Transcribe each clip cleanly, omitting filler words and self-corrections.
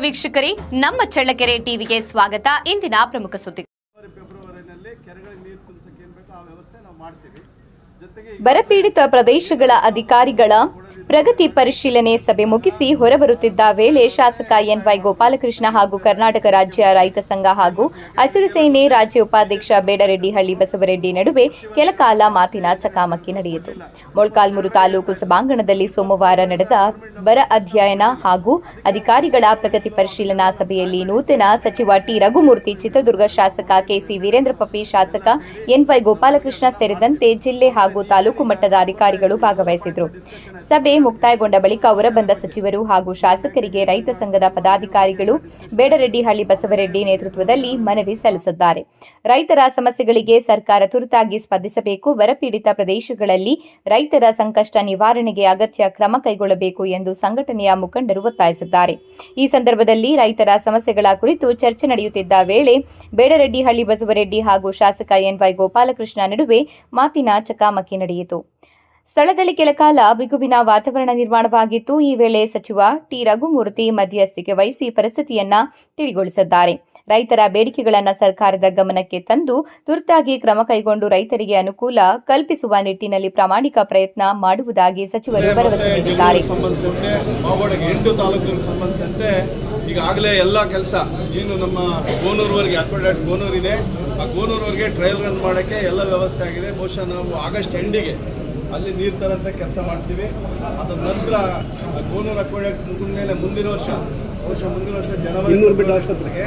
ವೀಕ್ಷಕರೇ, ನಮ್ಮ ಚಳ್ಳಕೆರೆ ಟಿವಿಗೆ ಸ್ವಾಗತ. ಇಂದಿನ ಪ್ರಮುಖ ಸುದ್ದಿ. ಬರಪೀಡಿತ ಪ್ರದೇಶಗಳ ಅಧಿಕಾರಿಗಳ ಪ್ರಗತಿ ಪರಿಶೀಲನೆ ಸಭೆ ಮುಗಿಸಿ ಹೊರಬರುತ್ತಿದ್ದ ವೇಳೆ ಶಾಸಕ ಎನ್ವೈ ಗೋಪಾಲಕೃಷ್ಣ ಹಾಗೂ ಕರ್ನಾಟಕ ರಾಜ್ಯ ರೈತ ಸಂಘ ಹಾಗೂ ಹಸಿರು ಸೇನೆ ರಾಜ್ಯ ಉಪಾಧ್ಯಕ್ಷ ಬೇಡರೆಡ್ಡಿಹಳ್ಳಿ ಬಸವರೆಡ್ಡಿ ನಡುವೆ ಕೆಲಕಾಲ ಮಾತಿನ ಚಕಮಕಿ ನಡೆಯಿತು. ಮೊಳಕಾಲ್ಮೂರು ತಾಲೂಕು ಸಭಾಂಗಣದಲ್ಲಿ ಸೋಮವಾರ ನಡೆದ ಬರ ಅಧ್ಯಯನ ಹಾಗೂ ಅಧಿಕಾರಿಗಳ ಪ್ರಗತಿ ಪರಿಶೀಲನಾ ಸಭೆಯಲ್ಲಿ ನೂತನ ಸಚಿವ ಟಿ ರಘುಮೂರ್ತಿ, ಚಿತ್ರದುರ್ಗ ಶಾಸಕ ಕೆಸಿ ವೀರೇಂದ್ರ ಪಪ್ಪಿ, ಶಾಸಕ ಎನ್ವೈ ಗೋಪಾಲಕೃಷ್ಣ ಸೇರಿದಂತೆ ಜಿಲ್ಲೆ ಹಾಗೂ ತಾಲೂಕು ಮಟ್ಟದ ಅಧಿಕಾರಿಗಳು ಭಾಗವಹಿಸಿದರು. ಸಭೆ ಮುಕ್ತಾಯಗೊಂಡ ಬಳಿಕ ಹೊರಬಂದ ಸಚಿವರು ಹಾಗೂ ಶಾಸಕರಿಗೆ ರೈತ ಸಂಘದ ಪದಾಧಿಕಾರಿಗಳು ಬೇಡರೆಡ್ಡಿಹಳ್ಳಿ ಬಸವರೆಡ್ಡಿ ನೇತೃತ್ವದಲ್ಲಿ ಮನವಿ ಸಲ್ಲಿಸಿದ್ದಾರೆ. ರೈತರ ಸಮಸ್ಯೆಗಳಿಗೆ ಸರ್ಕಾರ ತುರ್ತಾಗಿ ಸ್ಪಂದಿಸಬೇಕು, ಬರಪೀಡಿತ ಪ್ರದೇಶಗಳಲ್ಲಿ ರೈತರ ಸಂಕಷ್ಟ ನಿವಾರಣೆಗೆ ಅಗತ್ಯ ಕ್ರಮ ಕೈಗೊಳ್ಳಬೇಕು ಎಂದು ಸಂಘಟನೆಯ ಮುಖಂಡರು ಒತ್ತಾಯಿಸಿದ್ದಾರೆ. ಈ ಸಂದರ್ಭದಲ್ಲಿ ರೈತರ ಸಮಸ್ಯೆಗಳ ಕುರಿತು ಚರ್ಚೆ ನಡೆಯುತ್ತಿದ್ದ ವೇಳೆ ಬೇಡರೆಡ್ಡಿಹಳ್ಳಿ ಬಸವರೆಡ್ಡಿ ಹಾಗೂ ಶಾಸಕ ಎನ್ವೈ ಗೋಪಾಲಕೃಷ್ಣ ನಡುವೆ ಮಾತಿನ ಚಕಮಕಿ ನಡೆಯಿತು. ಸ್ಥಳದಲ್ಲಿ ಕೆಲಕಾಲ ಬಿಗುವಿನ ವಾತಾವರಣ ನಿರ್ಮಾಣವಾಗಿತ್ತು. ಈ ವೇಳೆ ಸಚಿವ ಟಿ ರಘುಮೂರ್ತಿ ಮಧ್ಯಸ್ಥಿಕೆ ವಹಿಸಿ ಪರಿಸ್ಥಿತಿಯನ್ನ ತಿಳಿಗೊಳಿಸಿದ್ದಾರೆ. ರೈತರ ಬೇಡಿಕೆಗಳನ್ನು ಸರ್ಕಾರದ ಗಮನಕ್ಕೆ ತಂದು ತುರ್ತಾಗಿ ಕ್ರಮ ಕೈಗೊಂಡು ರೈತರಿಗೆ ಅನುಕೂಲ ಕಲ್ಪಿಸುವ ನಿಟ್ಟಿನಲ್ಲಿ ಪ್ರಾಮಾಣಿಕ ಪ್ರಯತ್ನ ಮಾಡುವುದಾಗಿ ಸಚಿವರು ಭರವಸೆ ನೀಡಿದ್ದಾರೆ. ಈಗಾಗಲೇ ಎಲ್ಲ ಕೆಲಸ ಏನು ನಮ್ಮ ಗೋನೂರ್ವರೆಗೆ ಅಕ್ವಡಾಟ್ ಗೋನೂರ್ ಇದೆ, ಆ ಗೋನೂರ್ವರೆಗೆ ಟ್ರಯಲ್ ರನ್ ಮಾಡೋಕ್ಕೆ ಎಲ್ಲ ವ್ಯವಸ್ಥೆ ಆಗಿದೆ. ಬಹುಶಃ ನಾವು ಆಗಸ್ಟ್ ಎಂಡಿಗೆ ಅಲ್ಲಿ ನೀರು ತರಂತ ಕೆಲಸ ಮಾಡ್ತೀವಿ. ಅದರ ನಂತರ ಗೋನೂರು ಅಕ್ವಡಾಟ್ ಮುಗಿದ ಮೇಲೆ ಮುಂದಿನ ವರ್ಷ ಜನವರಿ ಆಸ್ಪತ್ರೆಗೆ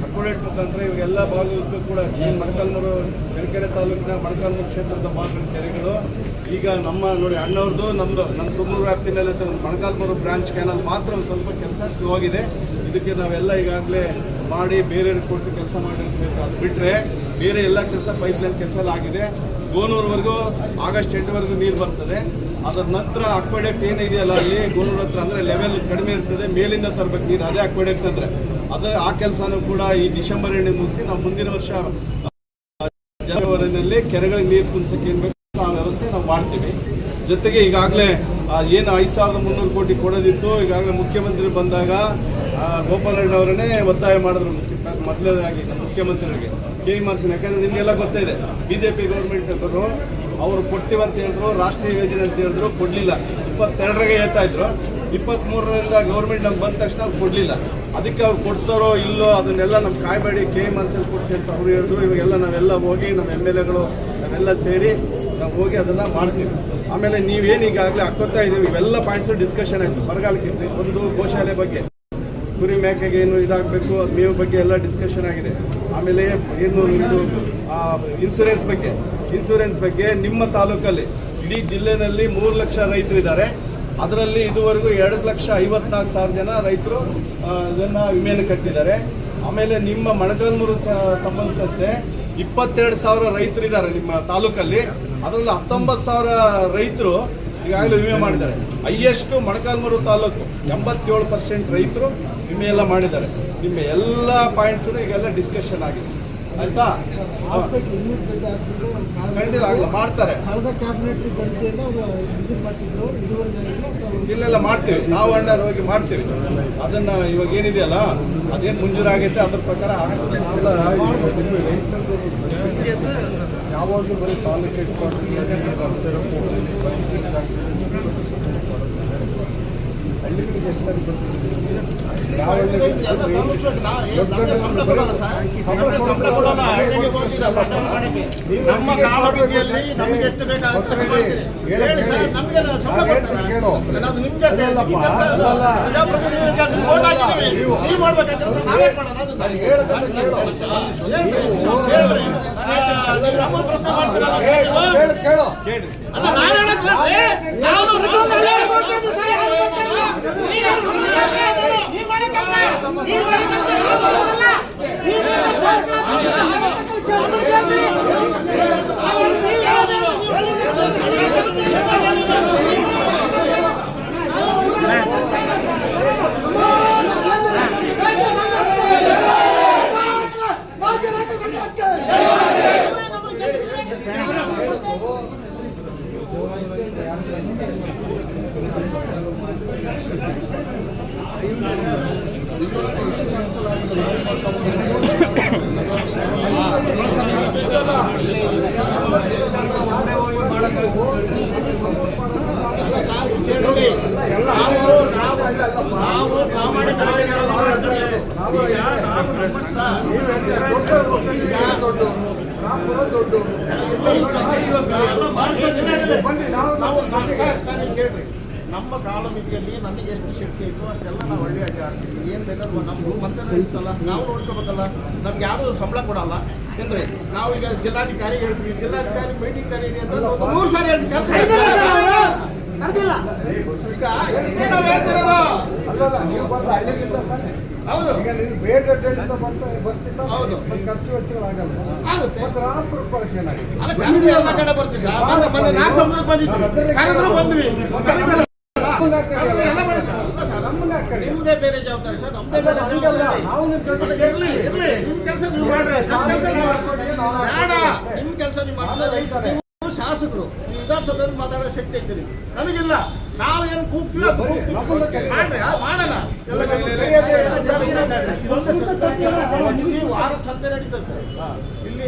ಅಕ್ವಡಾಟ್ ಮುಖಾಂತರ ಇವಾಗೆಲ್ಲ ಭಾಗಕ್ಕೂ ಕೂಡ ಮೊಳಕಾಲ್ಮೂರು ಚಳ್ಳಕೆರೆ ತಾಲೂಕಿನ ಮೊಳಕಾಲ್ಮೂರು ಕ್ಷೇತ್ರದ ಭಾಗದ ಕೆರೆಗಳು ಈಗ ನಮ್ಮ ನೋಡಿ ಅಣ್ಣವ್ರದ್ದು ನಮ್ಮ ತುಮೂರು ವ್ಯಾಪ್ತಿನಲ್ಲಿ ಮೊಳಕಾಲ್ಮೂರು ಬ್ರಾಂಚ್ ಕ್ಯಾನಲ್ ಮಾತ್ರ ಒಂದು ಸ್ವಲ್ಪ ಕೆಲಸ ಸ್ಲೋ ಆಗಿದೆ. ಇದಕ್ಕೆ ನಾವೆಲ್ಲ ಈಗಾಗಲೇ ಮಾಡಿ ಬೇರೆಯವ್ರಿಗೆ ಕೊಟ್ಟು ಕೆಲಸ ಮಾಡಿರ್ಬೇಕು. ಅದು ಬಿಟ್ಟರೆ ಬೇರೆ ಎಲ್ಲ ಕೆಲಸ ಪೈಪ್ಲೈನ್ ಕೆಲಸ ಎಲ್ಲ ಆಗಿದೆ. ಗೋನೂರ್ವರೆಗೂ ಆಗಸ್ಟ್ 8ವರೆಗೂ ನೀರು ಬರ್ತದೆ. ಅದರ ನಂತರ ಅಕ್ವಡಕ್ಟ್ ಏನಿದೆಯಲ್ಲ ಅಲ್ಲಿ ಗೋನೂರು ಹತ್ರ ಅಂದರೆ ಲೆವೆಲ್ ಕಡಿಮೆ ಇರ್ತದೆ, ಮೇಲಿಂದ ತರಬೇಕು ನೀರು, ಅದೇ ಅಕ್ವಡಕ್ಟ್ ಅಂದರೆ ಆ ಕೆಲಸನೂ ಕೂಡ ಈ ಡಿಸೆಂಬರ್ ಎಂಡಿಗೆ ಮುಗಿಸಿ ನಾವು ಮುಂದಿನ ವರ್ಷ ಜನವರಿನಲ್ಲಿ ಕೆರೆಗಳಿಗೆ ನೀರು ತುಂಬಿಸೋಕೆ ಏನು ಬೇಕು ಆ ವ್ಯವಸ್ಥೆ ನಾವು ಮಾಡ್ತೀವಿ. ಜೊತೆಗೆ ಈಗಾಗಲೇ ಏನು 5,300 ಕೋಟಿ ಕೊಡೋದಿತ್ತು, ಈಗಾಗಲೇ ಮುಖ್ಯಮಂತ್ರಿ ಬಂದಾಗ ಗೋಪಾಲಣ್ಣವರನ್ನೇ ಒತ್ತಾಯ ಮಾಡಿದ್ರು ಮೊದಲನೇದಾಗಿ ಮುಖ್ಯಮಂತ್ರಿಗಳಿಗೆ KMRC. ಯಾಕಂದರೆ ನಿಮಗೆಲ್ಲ ಗೊತ್ತಿದೆ, BJP ಗೌರ್ಮೆಂಟ್ ಅವರು ಕೊಡ್ತೀವಂತ ಹೇಳಿದ್ರು, ರಾಷ್ಟ್ರೀಯ ಯೋಜನೆ ಅಂತ ಹೇಳಿದ್ರು, ಕೊಡಲಿಲ್ಲ. 22ರಾಗೆ ಹೇಳ್ತಾ ಇದ್ರು, 23ರಿಂದ ಗೌರ್ಮೆಂಟ್ ನಮ್ಗೆ ಬಂದ ತಕ್ಷಣ ಅವ್ರು ಕೊಡಲಿಲ್ಲ. ಅದಕ್ಕೆ ಅವ್ರು ಕೊಡ್ತಾರೋ ಇಲ್ಲೋ ಅದನ್ನೆಲ್ಲ ನಮ್ಮ ಕಾಯ್ಬೇಡಿ, KMRC ಕೊಡಿಸಿ ಅಂತ ಅವ್ರು ಹೇಳಿದ್ರು. ಇವಾಗೆಲ್ಲ ನಾವೆಲ್ಲ ಹೋಗಿ ನಮ್ಮ MLAಗಳು ನಾವೆಲ್ಲ ಸೇರಿ ನಾವು ಹೋಗಿ ಅದನ್ನು ಮಾಡ್ತೀವಿ. ಆಮೇಲೆ ನೀವೇನು ಈಗಾಗಲೇ ಹಾಕೋತಾ ಇದ್ದೀವಿ, ಇವೆಲ್ಲ ಪಾಯಿಂಟ್ಸು ಡಿಸ್ಕಷನ್ ಆಯಿತು. ಬರಗಾಲಕ್ಕೆ ಒಂದು ಗೋಶಾಲೆ ಬಗ್ಗೆ, ಕುರಿ ಮೇಕೆಗೆ ಏನು ಇದಾಗಬೇಕು, ಅದು ಮೇವು ಬಗ್ಗೆ ಎಲ್ಲ ಡಿಸ್ಕಷನ್ ಆಗಿದೆ. ಆಮೇಲೆ ಏನು ಇದು ಇನ್ಸೂರೆನ್ಸ್ ಬಗ್ಗೆ ನಿಮ್ಮ ತಾಲೂಕಲ್ಲಿ ಇಡೀ ಜಿಲ್ಲೆಯಲ್ಲಿ 3 ಲಕ್ಷ ರೈತರಿದ್ದಾರೆ. ಅದರಲ್ಲಿ ಇದುವರೆಗೂ 2,54,000 ಜನ ರೈತರು ಇದನ್ನು ವಿಮೆಯನ್ನು ಕಟ್ಟಿದ್ದಾರೆ. ಆಮೇಲೆ ನಿಮ್ಮ ಮೊಳಕಾಲ್ಮೂರು ಸಂಬಂಧಿಸಿದಂತೆ 22,000 ರೈತರಿದ್ದಾರೆ ನಿಮ್ಮ ತಾಲೂಕಲ್ಲಿ. ಅದರಲ್ಲಿ 19,000 ರೈತರು ಈಗಾಗಲೇ ವಿಮೆ ಮಾಡಿದ್ದಾರೆ. ಹೈಯೆಸ್ಟ್ ಮೊಳಕಾಲ್ಮೂರು ತಾಲೂಕು 87% ರೈತರು ವಿಮೆ ಎಲ್ಲ ಮಾಡಿದ್ದಾರೆ. ನಿಮ್ಮ ಎಲ್ಲ ಪಾಯಿಂಟ್ಸು ಈಗೆಲ್ಲ ಡಿಸ್ಕಷನ್ ಆಗಿದೆ. ಆಯ್ತಾ? ಖಂಡಿತ ಆಗಲ್ಲ, ಮಾಡ್ತಾರೆ. ಇಲ್ಲೆಲ್ಲ ಮಾಡ್ತೀವಿ ನಾವು, ಅಣ್ಣರು ಹೋಗಿ ಮಾಡ್ತೀವಿ. ಅದನ್ನು ಇವಾಗ ಏನಿದೆಯಲ್ಲ ಅದೇನು ಮುಂಜೂರಾಗೈತೆ ಅದ್ರ ಪ್ರಕಾರ ಯಾವಾಗಲೂ ಬರೀ ತಾಲೂಕು ನಮ್ಮ ಕಾಲಮಿತಿಯಲ್ಲಿ ನಮಗೆ ಎಷ್ಟು ಬೇಕಾಗುತ್ತೆ ಪ್ರಶ್ನೆ ನಾವು ಪ್ರಾಮಾಣಿಕವಾಗಿ ನಮ್ಮ ಕಾಲಮಿತಿಯಲ್ಲಿ ನನಗೆ ಎಷ್ಟು ಶಕ್ತಿ ಇತ್ತು ಅಷ್ಟೆಲ್ಲ ನಾವು ಹಳ್ಳಿ ಅಡ್ಡಿ ಆಡ್ತೀವಿ. ಏನು ಬೇಕಾದ್ರೂ ನಮ್ದು ಮತ್ತೆ ಇರ್ತಲ್ಲ, ನಾವು ನೋಡ್ಕೋಬೇಕಲ್ಲ. ನಮ್ಗೆ ಯಾರು ಸಂಬಳ ಕೊಡಲ್ಲ ಏನ್ರಿ. ನಾವು ಈಗ ಜಿಲ್ಲಾಧಿಕಾರಿ ಹೇಳ್ತೀವಿ, ಜಿಲ್ಲಾಧಿಕಾರಿ ಮೀಟಿಂಗ್ ಕರೀರಿ ಅಂತ ಒಂದು 3 ಸಾರಿ ಹೇಳ್ತೀವಿ. ಈಗ ಇದೇ ನಾವು ಹೇಳ್ತಿರೋದು. ಹೌದು ಹೌದು ಖರ್ಚು ವೆಚ್ಚಗಳಾಗಲ್ಲ ಆಗುತ್ತೆ. ಅಲ್ಲ ಎಲ್ಲ ಕಡೆ ಬರ್ತೀವಿ ಸರ್. ಮೊನ್ನೆ 4 ಸಮುದ್ರಕ್ಕೆ ಬಂದಿದ್ವಿ, ಕರೆದ್ರು ಬಂದ್ವಿ. ನಿಮ್ದೇ ಬೇರೆ ಜವಾಬ್ದಾರಿ ಸರ್, ನಮ್ದೇ ಬೇರೆ ಜವಾಬ್ದಾರಿ. ಇರ್ಲಿ ಇರ್ಲಿ, ನಿಮ್ ಕೆಲಸ ನೀವು ಮಾಡ್ರಿ, ಬೇಡ ನಿಮ್ ಕೆಲಸ ನೀವು ಮಾಡ್ತಾರೆ. ನೀವು ಶಾಸಕರು, ನೀವು ವಿಧಾನಸಭೆಯಲ್ಲಿ ಮಾತಾಡೋ ಶಕ್ತಿ ಐತೀರಿ, ನನಗಿಲ್ಲ. ನಾವು ಏನು ಕೂಗ್ತೀವಿ ಅದು ಮಾಡ್ರಿ, ಮಾಡೋಣ. ವಾರದ ಸಂತೆ ನಡೀತದೆ ಸರ್ ಇಲ್ಲಿ.